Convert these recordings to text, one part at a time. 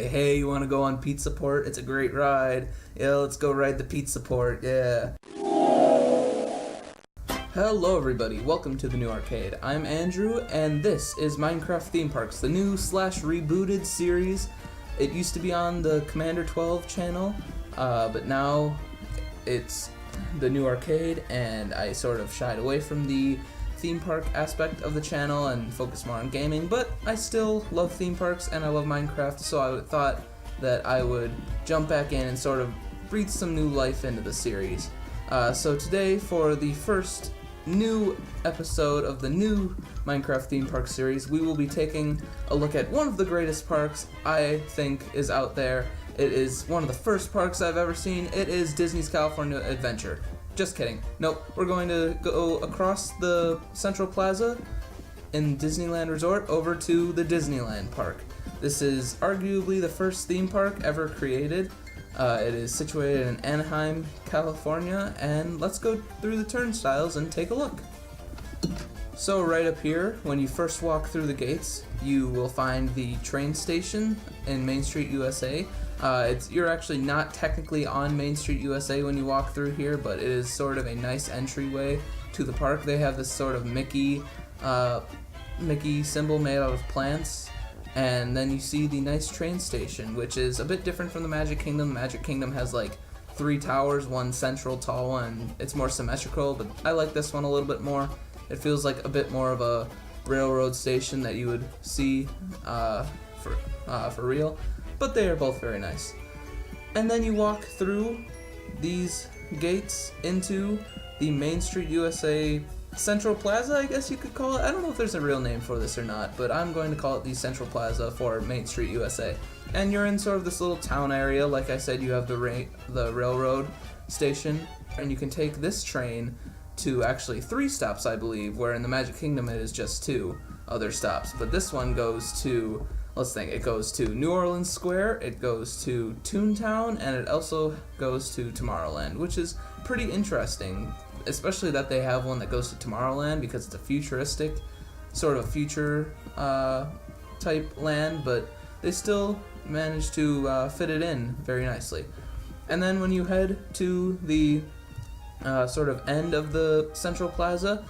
Hey, you want to go on Pizza Port? It's a great ride. Yeah, let's go ride the Pizza Port, yeah. Hello everybody, welcome to the new arcade. I'm Andrew, and this is Minecraft Themeparks, the new / rebooted series. It used to be on the Commander 12 channel, but now it's the new arcade, and I sort of shied away from the theme park aspect of the channel and focus more on gaming, but I still love theme parks and I love Minecraft, so I thought that I would jump back in and sort of breathe some new life into the series. So today, for the first new episode of the new Minecraft theme park series, we will be taking a look at one of the greatest parks I think is out there. It is one of the first parks I've ever seen. It is Disney's California Adventure. Just kidding. Nope, we're going to go across the Central Plaza in Disneyland Resort over to the Disneyland Park. This is arguably the first theme park ever created. It is situated in Anaheim, California, and let's go through the turnstiles and take a look. So right up here, when you first walk through the gates, you will find the train station in Main Street, USA. You're actually not technically on Main Street, USA when you walk through here, but it is sort of a nice entryway to the park. They have this sort of Mickey symbol made out of plants, and then you see the nice train station, which is a bit different from the Magic Kingdom. The Magic Kingdom has like 3 towers, one central tall one. It's more symmetrical, but I like this one a little bit more. It feels like a bit more of a railroad station that you would see for real. But they are both very nice. And then you walk through these gates into the Main Street USA Central Plaza, I guess you could call it. I don't know if there's a real name for this or not, but I'm going to call it the Central Plaza for Main Street USA. And you're in sort of this little town area. Like I said, you have the railroad station, and you can take this train to actually 3 stops, I believe, where in the Magic Kingdom it is just 2 other stops. But this one goes to, let's think, it goes to New Orleans Square, it goes to Toontown, and it also goes to Tomorrowland, which is pretty interesting, especially that they have one that goes to Tomorrowland because it's a futuristic, sort of future type land, but they still managed to fit it in very nicely. And then when you head to the sort of end of the Central Plaza,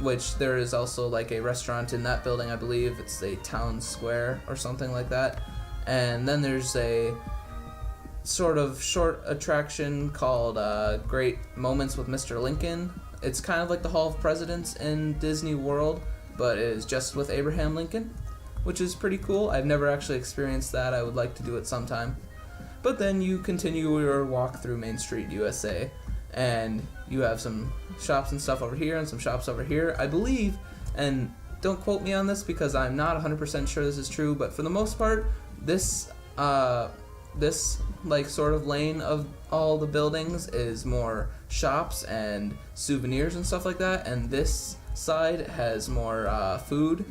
which there is also like a restaurant in that building, I believe it's a town square or something like that, and then there's a sort of short attraction called Great Moments with Mr. Lincoln. It's kind of like the Hall of Presidents in Disney World, but it is just with Abraham Lincoln, which is pretty cool. I've never actually experienced that. I would like to do it sometime. But then you continue your walk through Main Street USA, and you have some shops and stuff over here and some shops over here, I believe, and don't quote me on this because I'm not 100% sure this is true, but for the most part, this like sort of lane of all the buildings is more shops and souvenirs and stuff like that, and this side has more food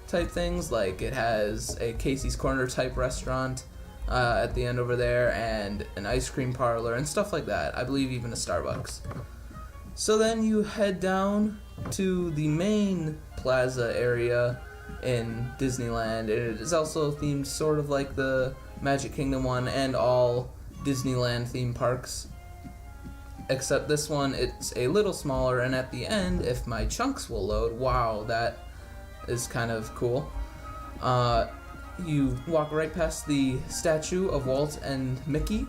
type things, like it has a Casey's Corner type restaurant at the end over there, and an ice cream parlor and stuff like that. I believe even a Starbucks. So then you head down to the main plaza area in Disneyland. It is also themed sort of like the Magic Kingdom one and all Disneyland theme parks, except this one it's a little smaller, and at the end, if my chunks will load, wow, that is kind of cool. You walk right past the statue of Walt and Mickey,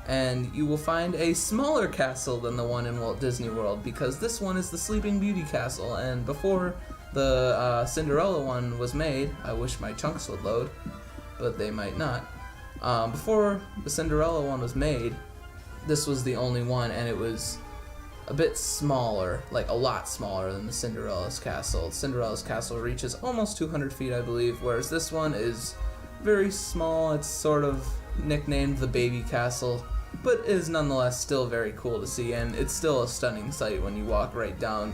and you will find a smaller castle than the one in Walt Disney World, because this one is the Sleeping Beauty Castle, and before the Cinderella one was made, I wish my chunks would load, but they might not. Before the Cinderella one was made, this was the only one, and it was a bit smaller, like a lot smaller than the Cinderella's castle. Cinderella's castle reaches almost 200 feet, I believe, whereas this one is very small. It's sort of nicknamed the Baby Castle, but it is nonetheless still very cool to see, and it's still a stunning sight when you walk right down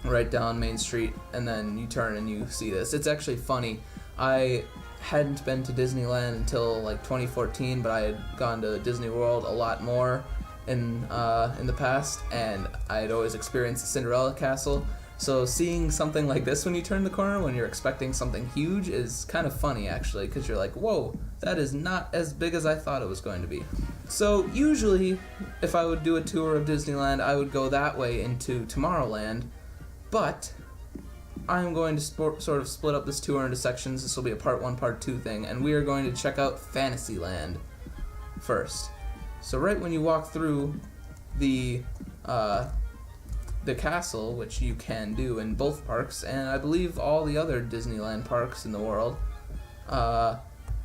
Main Street, and then you turn and you see this. It's actually funny. I hadn't been to Disneyland until like 2014, but I had gone to Disney World a lot more in the past, and I had always experienced the Cinderella Castle. So seeing something like this when you turn the corner, when you're expecting something huge, is kind of funny actually, because you're like, whoa, that is not as big as I thought it was going to be. So usually, if I would do a tour of Disneyland, I would go that way into Tomorrowland, but I'm going to sort of split up this tour into sections. This will be a part 1, part 2 thing, and we are going to check out Fantasyland first. So right when you walk through the castle, which you can do in both parks, and I believe all the other Disneyland parks in the world,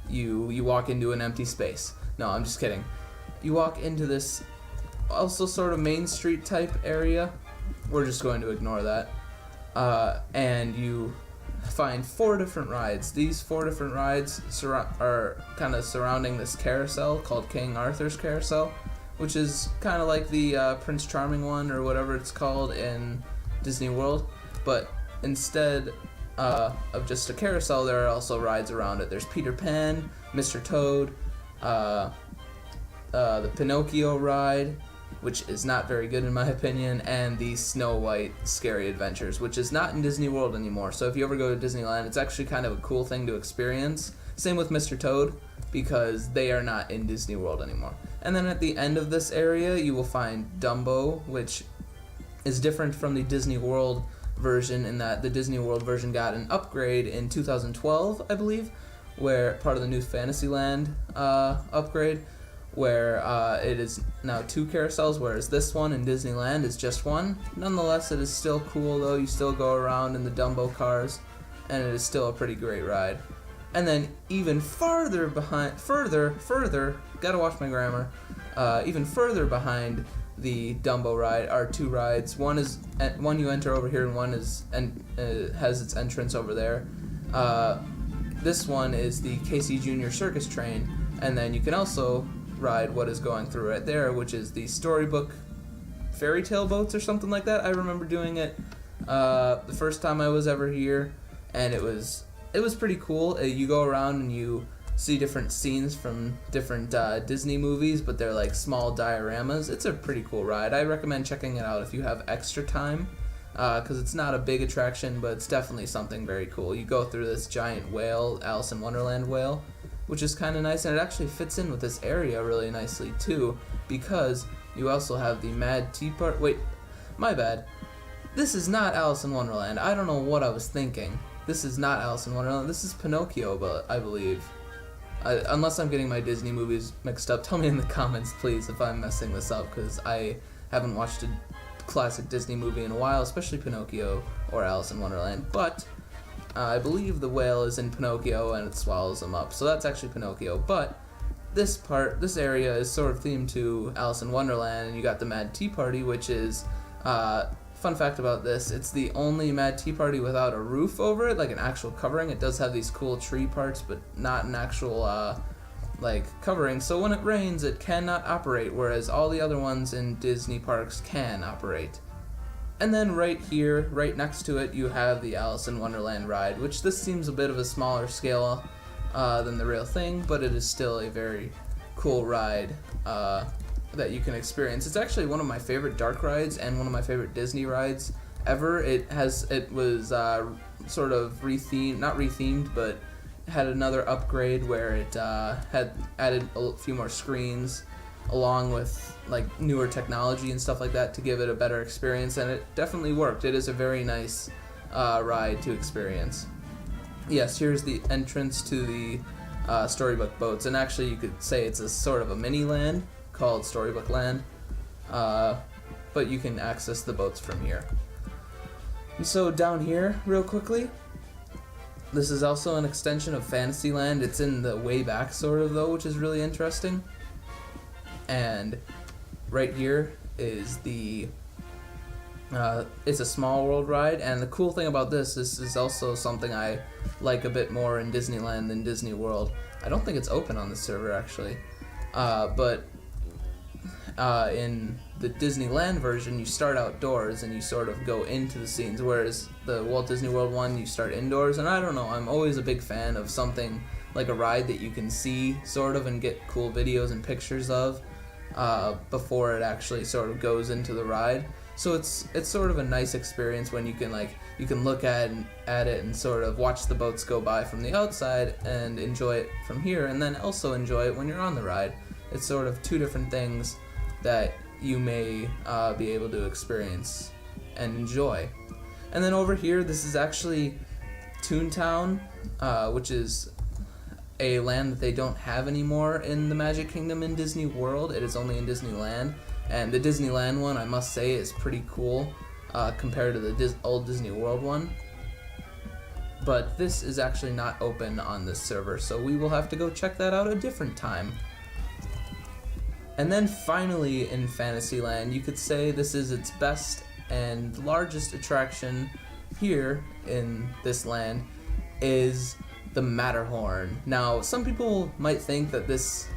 you walk into an empty space. No, I'm just kidding. You walk into this also sort of Main Street type area. We're just going to ignore that. And you find 4 different rides. These 4 different rides are kind of surrounding this carousel called King Arthur's Carousel, which is kind of like the Prince Charming one or whatever it's called in Disney World, but instead of just a carousel, there are also rides around it. There's Peter Pan, Mr. Toad, the Pinocchio ride, which is not very good in my opinion, and the Snow White Scary Adventures, which is not in Disney World anymore. So if you ever go to Disneyland, it's actually kind of a cool thing to experience. Same with Mr. Toad, because they are not in Disney World anymore. And then at the end of this area, you will find Dumbo, which is different from the Disney World version in that the Disney World version got an upgrade in 2012, I believe, where part of the new Fantasyland upgrade, where it is now 2 carousels, whereas this one in Disneyland is just 1. Nonetheless, it is still cool though. You still go around in the Dumbo cars, and it is still a pretty great ride. And then even farther behind, gotta watch my grammar, even further behind the Dumbo ride are 2 rides. One you enter over here, and one has its entrance over there. This one is the Casey Jr. Circus Train, and then you can also ride what is going through right there, which is the Storybook fairy tale boats or something like that. I remember doing it the first time I was ever here, and it was pretty cool. You go around and you see different scenes from different Disney movies, but they're like small dioramas. It's a pretty cool ride. I recommend checking it out if you have extra time, because it's not a big attraction, but it's definitely something very cool. You go through this giant whale, Alice in Wonderland whale, which is kind of nice, and it actually fits in with this area really nicely too, because you also have the Mad Tea Party. Wait, my bad. This is not Alice in Wonderland. I don't know what I was thinking. This is not Alice in Wonderland. This is Pinocchio, but I believe. Unless I'm getting my Disney movies mixed up, tell me in the comments, please, if I'm messing this up, because I haven't watched a classic Disney movie in a while, especially Pinocchio or Alice in Wonderland. But I believe the whale is in Pinocchio and it swallows them up, so that's actually Pinocchio. But this area is sort of themed to Alice in Wonderland, and you got the Mad Tea Party, which is, fun fact about this, it's the only Mad Tea Party without a roof over it, like an actual covering. It does have these cool tree parts, but not an actual, covering. So when it rains, it cannot operate, whereas all the other ones in Disney parks can operate. And then right here, right next to it, you have the Alice in Wonderland ride, which this seems a bit of a smaller scale than the real thing, but it is still a very cool ride that you can experience. It's actually one of my favorite dark rides and one of my favorite Disney rides ever. It was sort of not rethemed, but had another upgrade where it had added a few more screens along with like newer technology and stuff like that to give it a better experience, and it definitely worked. It is a very nice ride to experience. Yes, here's the entrance to the Storybook boats, and actually you could say it's a sort of a mini land called Storybook Land, but you can access the boats from here. And so down here, real quickly, this is also an extension of Fantasyland. It's in the way back sort of though, which is really interesting. And right here is it's a Small World ride, and the cool thing about this is also something I like a bit more in Disneyland than Disney World. I don't think it's open on the server actually, but in the Disneyland version, you start outdoors and you sort of go into the scenes, whereas the Walt Disney World one, you start indoors. And I don't know, I'm always a big fan of something like a ride that you can see sort of and get cool videos and pictures of before it actually sort of goes into the ride. So it's sort of a nice experience when you can look at it and sort of watch the boats go by from the outside and enjoy it from here, and then also enjoy it when you're on the ride. It's sort of two different things that you may be able to experience and enjoy. And then over here, this is actually Toontown, which is a land that they don't have anymore in the Magic Kingdom in Disney World. It is only in Disneyland. And the Disneyland one, I must say, is pretty cool compared to the old Disney World one. But this is actually not open on this server, so we will have to go check that out a different time. And then finally in Fantasyland, you could say this is its best and largest attraction here in this land, is the Matterhorn. Now, some people might think that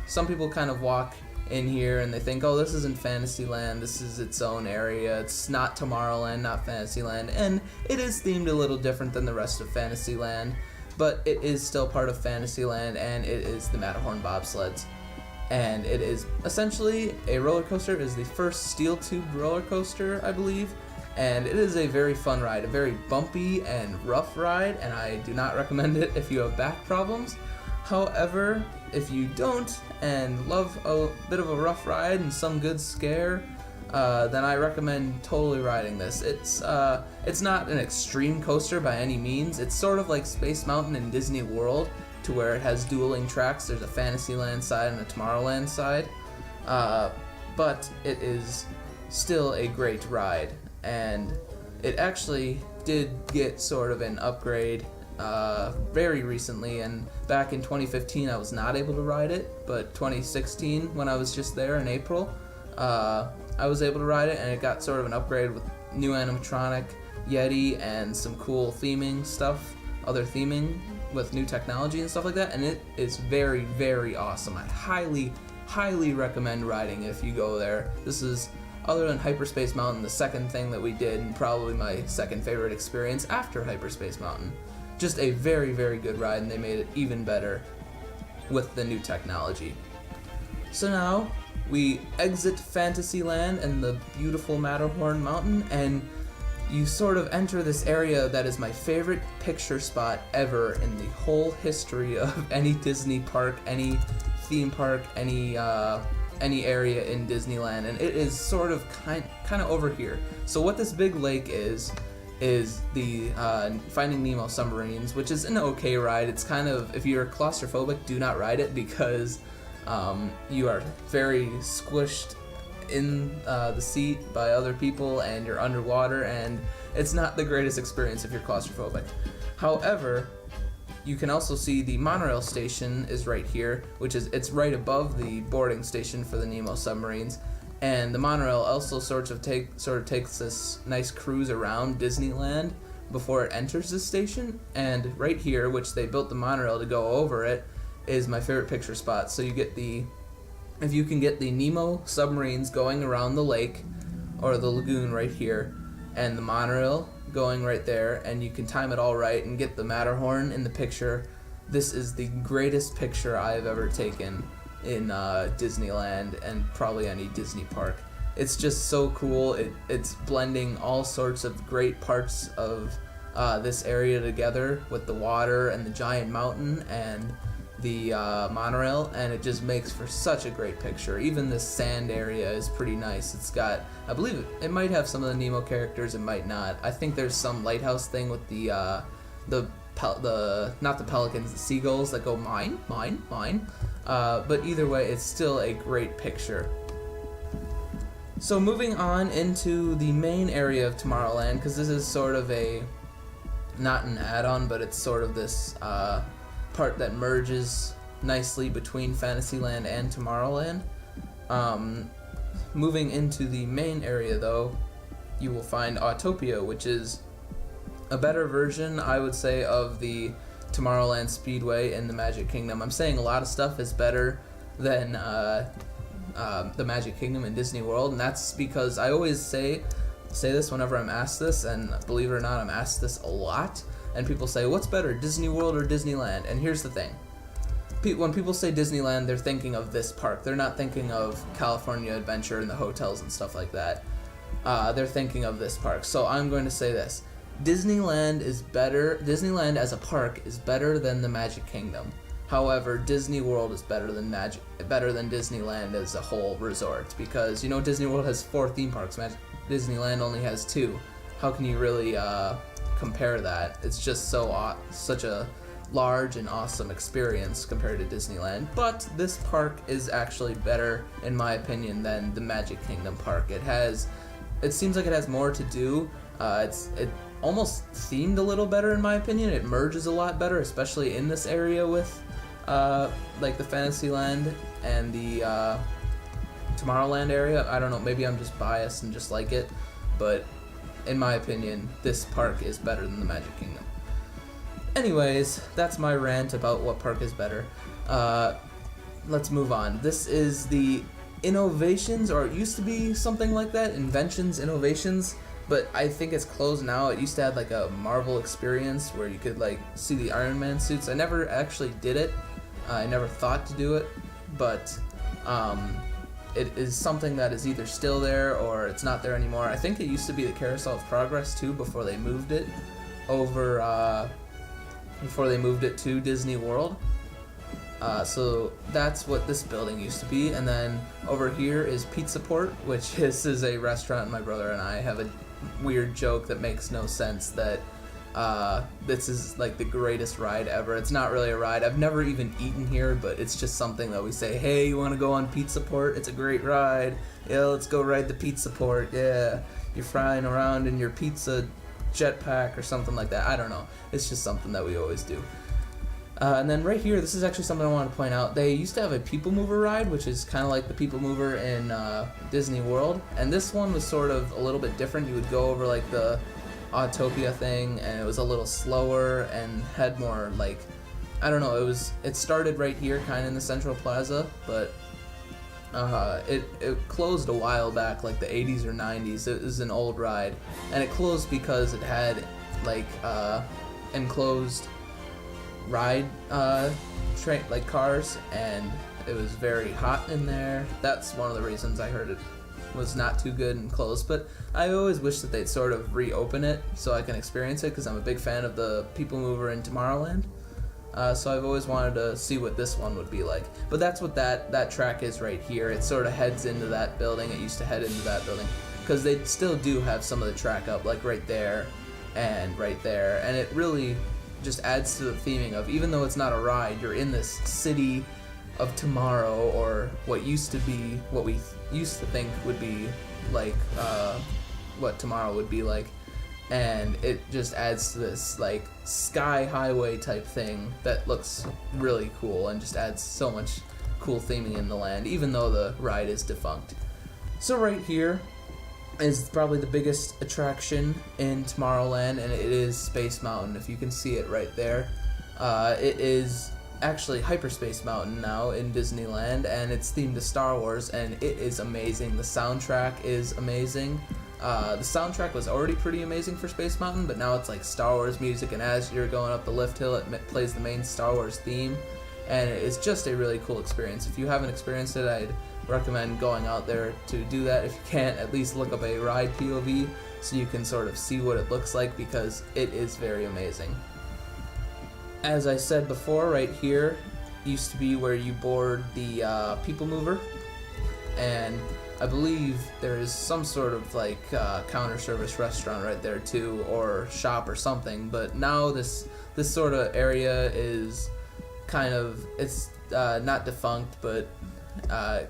some people kind of walk in here and they think, oh, this isn't Fantasyland, this is its own area, it's not Tomorrowland, not Fantasyland, and it is themed a little different than the rest of Fantasyland, but it is still part of Fantasyland, and it is the Matterhorn bobsleds. And it is essentially a roller coaster. It is the first steel tube roller coaster, I believe, and it is a very fun ride, a very bumpy and rough ride, and I do not recommend it if you have back problems. However, if you don't and love a bit of a rough ride and some good scare, then I recommend totally riding this. It's not an extreme coaster by any means. It's sort of like Space Mountain in Disney World, to where it has dueling tracks. There's a Fantasyland side and a Tomorrowland side, but it is still a great ride, and it actually did get sort of an upgrade very recently, and back in 2015 I was not able to ride it, but 2016, when I was just there in April, I was able to ride it, and it got sort of an upgrade with new animatronic, Yeti, and some cool theming stuff, other theming with new technology and stuff like that, and it is very, very awesome. I highly recommend riding if you go there. This is, other than Hyperspace Mountain, the second thing that we did, and probably my second favorite experience after Hyperspace Mountain. Just a very, very good ride, and they made it even better with the new technology. So now we exit Fantasyland and the beautiful Matterhorn Mountain, and you sort of enter this area that is my favorite picture spot ever in the whole history of any Disney park, any theme park, any area in Disneyland, and it is sort of kind of over here. So what this big lake is the Finding Nemo submarines, which is an okay ride. It's kind of, if you're claustrophobic, do not ride it, because you are very squished in the seat by other people, and you're underwater, and it's not the greatest experience if you're claustrophobic. However, you can also see the monorail station is right here, it's right above the boarding station for the Nemo submarines, and the monorail also sort of takes this nice cruise around Disneyland before it enters the station. And right here, which they built the monorail to go over it, is my favorite picture spot. So if you can get the Nemo submarines going around the lake or the lagoon right here, and the monorail going right there, and you can time it all right and get the Matterhorn in the picture, this is the greatest picture I have ever taken in Disneyland and probably any Disney park. It's just so cool. It's blending all sorts of great parts of this area together, with the water and the giant mountain and the monorail, and it just makes for such a great picture. Even this sand area is pretty nice. It's got, I believe it might have some of the Nemo characters, it might not. I think there's some lighthouse thing with the not the pelicans, the seagulls that go mine. But either way, it's still a great picture. So moving on into the main area of Tomorrowland, because this is sort of not an add-on, but it's sort of this part that merges nicely between Fantasyland and Tomorrowland. Moving into the main area, though, you will find Autopia, which is a better version, I would say, of the Tomorrowland Speedway in the Magic Kingdom. I'm saying a lot of stuff is better than the Magic Kingdom in Disney World, and that's because I always say this whenever I'm asked this, and believe it or not, I'm asked this a lot, and people say, what's better, Disney World or Disneyland? And here's the thing. When people say Disneyland, they're thinking of this park. They're not thinking of California Adventure and the hotels and stuff like that. they're thinking of this park. So I'm going to say this. Disneyland is better. Disneyland as a park is better than the Magic Kingdom. However, Disney World is better than Disneyland as a whole resort, because Disney World has 4 theme parks. Disneyland only has 2. How can you really compare that? It's just such a large and awesome experience compared to Disneyland. But this park is actually better, in my opinion, than the Magic Kingdom park. It seems like it has more to do. It almost themed a little better, in my opinion. It merges a lot better, especially in this area with like the Fantasyland and the Tomorrowland area. I don't know, maybe I'm just biased and just like it, but in my opinion, this park is better than the Magic Kingdom. Anyways, that's my rant about what park is better. Let's move on. This is the Innovations, or it used to be something like that, Inventions, Innovations, but I think it's closed now. It used to have like a Marvel experience where you could like see the Iron Man suits. I never actually did it. I never thought to do it, but it is something that is either still there or it's not there anymore. I think it used to be the Carousel of Progress too before they moved it over, before they moved it to Disney World. So that's what this building used to be. And then over here is Pizza Port, which is a restaurant. My brother and I have a weird joke that makes no sense that this is like the greatest ride ever. It's not really a ride. I've never even eaten here, but it's just something that we say, hey, you want to go on Pizza Port? It's a great ride. Yeah, let's go ride the Pizza Port. Yeah, you're flying around in your pizza jetpack or something like that. I don't know. It's just something that we always do. And then right here, this is actually something I want to point out. They used to have a People Mover ride, which is kind of like the People Mover in Disney World. And this one was sort of a little bit different. You would go over like the Autopia thing, and it was a little slower and had more like, I don't know, it started right here kind of in the Central Plaza, but it closed a while back, like the 80s or 90s. It was an old ride, and it closed because it had like enclosed ride like cars, and it was very hot in there. That's one of the reasons I heard it was not too good and closed, but I always wish that they'd sort of reopen it so I can experience it, because I'm a big fan of the People Mover in Tomorrowland. So I've always wanted to see what this one would be like. But that's what that track is right here. It sort of heads into that building. It used to head into that building, because they still do have some of the track up, like right there and right there, and it really just adds to the theming of, even though it's not a ride, you're in this city of tomorrow, or what used to be, what we used to think would be like what tomorrow would be like, and it just adds to this like sky highway type thing that looks really cool and just adds so much cool theming in the land, even though the ride is defunct. So right here is probably the biggest attraction in Tomorrowland, and it is Space Mountain. If you can see it right there, it is actually Hyperspace Mountain now in Disneyland, and it's themed to Star Wars, and it is amazing. The soundtrack is amazing. The soundtrack was already pretty amazing for Space Mountain, but now it's like Star Wars music, and as you're going up the lift hill, it plays the main Star Wars theme, and it's just a really cool experience. If you haven't experienced it, I'd recommend going out there to do that. If you can't, at least look up a ride POV so you can sort of see what it looks like, because it is very amazing. As I said before, right here used to be where you board the People Mover, and I believe there is some sort of like counter service restaurant right there too, or shop or something, but now this sort of area is kind of, it's not defunct, but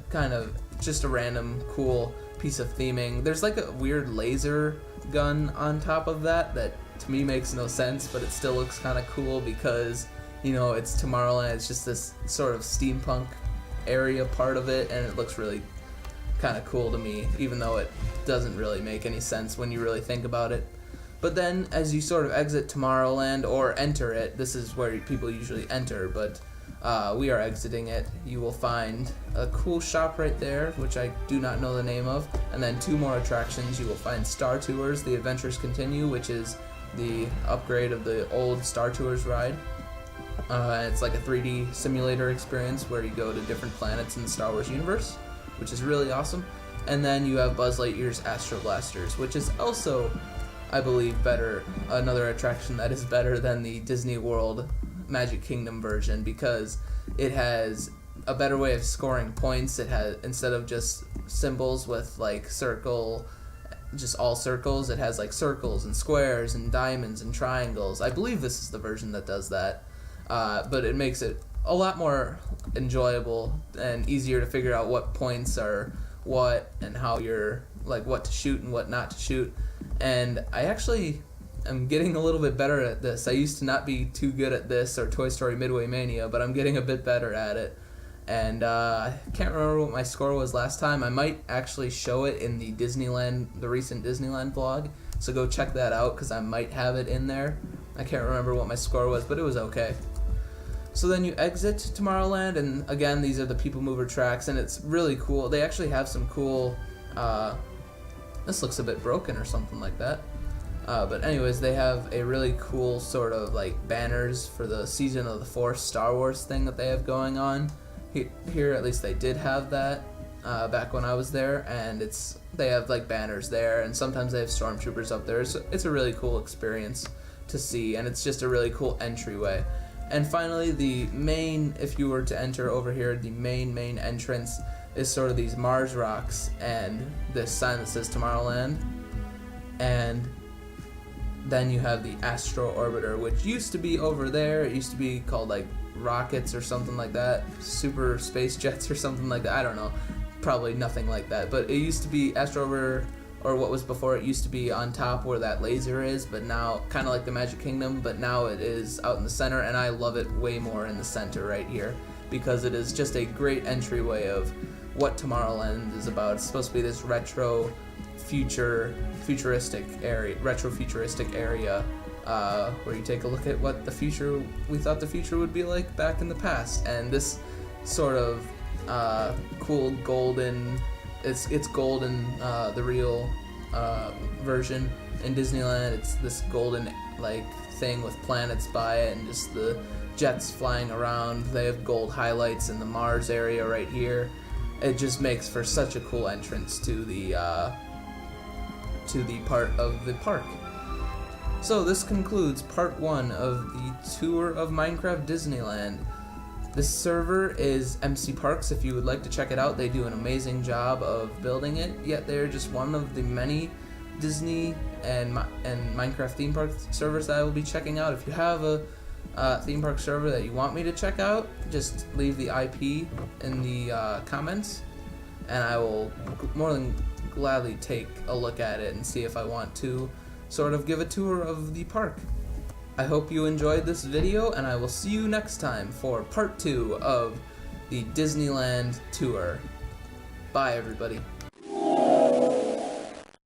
kind of just a random cool piece of theming. There's like a weird laser gun on top of that to me makes no sense, but it still looks kind of cool because, it's Tomorrowland. It's just this sort of steampunk area part of it, and it looks really kind of cool to me, even though it doesn't really make any sense when you really think about it. But then as you sort of exit Tomorrowland or enter it, this is where people usually enter, but we are exiting it, you will find a cool shop right there, which I do not know the name of, and then 2 more attractions. You will find Star Tours, The Adventures Continue, which is the upgrade of the old Star Tours ride. It's like a 3D simulator experience where you go to different planets in the Star Wars universe, which is really awesome. And then you have Buzz Lightyear's Astro Blasters, which is also, I believe, better, another attraction that is better than the Disney World Magic Kingdom version, because it has a better way of scoring points. It has, instead of just symbols with like circle, just all circles, it has like circles and squares and diamonds and triangles. I believe this is the version that does that, but it makes it a lot more enjoyable and easier to figure out what points are what and how you're, like, what to shoot and what not to shoot. And I actually am getting a little bit better at this. I used to not be too good at this or Toy Story Midway Mania, but I'm getting a bit better at it. And I can't remember what my score was last time. I might actually show it in the recent Disneyland vlog, so go check that out, because I might have it in there. I can't remember what my score was, but it was okay. So then you exit Tomorrowland, and again, these are the People Mover tracks, and it's really cool. They actually have some cool, this looks a bit broken or something like that. But anyways, they have a really cool sort of like banners for the Season of the Force Star Wars thing that they have going on. Here at least they did have that back when I was there, and they have like banners there, and sometimes they have stormtroopers up there. So it's a really cool experience to see, and it's just a really cool entryway. And finally, the main, if you were to enter over here, the main entrance is sort of these Mars rocks and this sign that says Tomorrowland. And then you have the Astro Orbiter, which used to be over there. It used to be called like rockets or something like that, super space jets or something like that. I don't know, probably nothing like that. But it used to be Astro Orbiter, or what was before it used to be on top where that laser is, but now kind of like the Magic Kingdom, but now it is out in the center, and I love it way more in the center right here, because it is just a great entryway of what Tomorrowland is about. It's supposed to be this futuristic area where you take a look at what we thought the future would be like back in the past. And this sort of cool golden, it's golden, the real version in Disneyland. It's this golden like thing with planets by it and just the jets flying around. They have gold highlights in the Mars area right here. It just makes for such a cool entrance to the part of the park. So this concludes part 1 of the tour of Minecraft Disneyland. This server is MCParks. If you would like to check it out, they do an amazing job of building it, yet they're just one of the many Disney and Minecraft theme park servers that I will be checking out. If you have a theme park server that you want me to check out, just leave the IP in the comments, and I will more than gladly take a look at it and see if I want to sort of give a tour of the park. I hope you enjoyed this video, and I will see you next time for part 2 of the Disneyland tour. Bye, everybody.